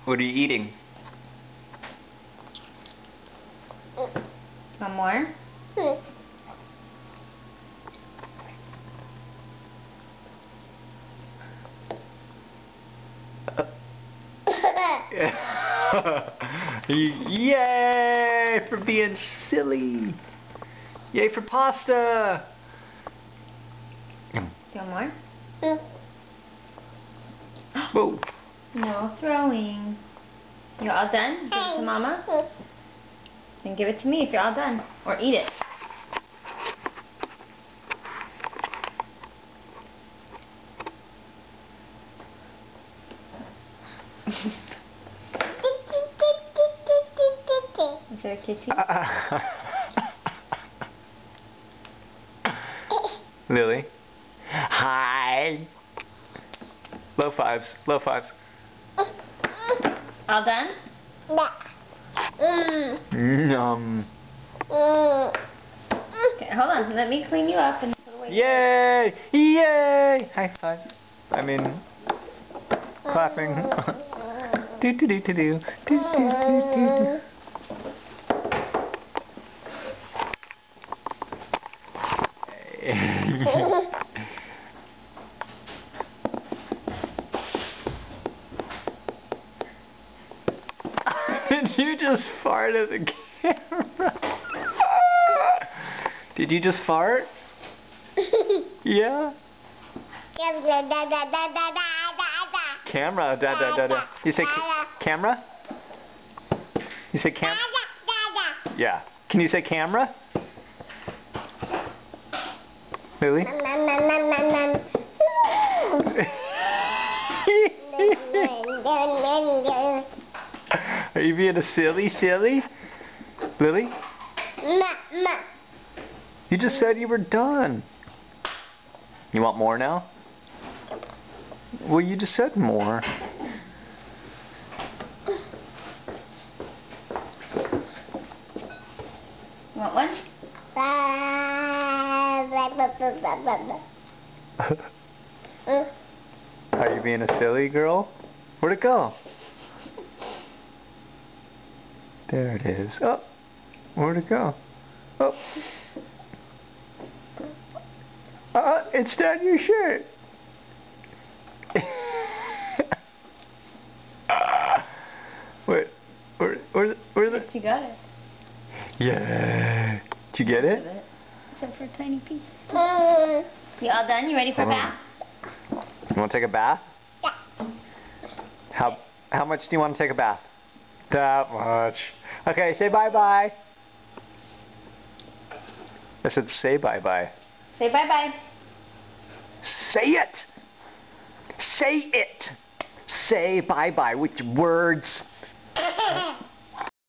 What are you eating? Want more? Yay for being silly! Yay for pasta! Do you want more? Whoa! No throwing. You all done? Give it to Mama? Then give it to me if you're all done. Or eat it. Is there a kitty? Lily? Hi! Low fives, low fives. All done? Yum. Okay, hold on. Let me clean you up and put away. Yay! Yay! High five. I mean, clapping. Do do do do do. Do do do do. Did you just fart at the camera? Did you just fart? Yeah? Camera, da da da da. You say camera? You say cam? Yeah. Can you say camera? Lily? Are you being a silly? Lily? You just said you were done. You want more now? Well, you just said more. Want one? Are you being a silly girl? Where'd it go? There it is. Oh, where'd it go? Oh. It's down your shirt. Where's it? She got it. Yeah. Did you get it? Except for a tiny piece. You all done? You ready for a bath? You want to take a bath? Yeah. How much do you want to take a bath? That much. Okay, say bye-bye. I said say bye-bye. Say bye-bye. Say it! Say it! Say bye-bye with your words.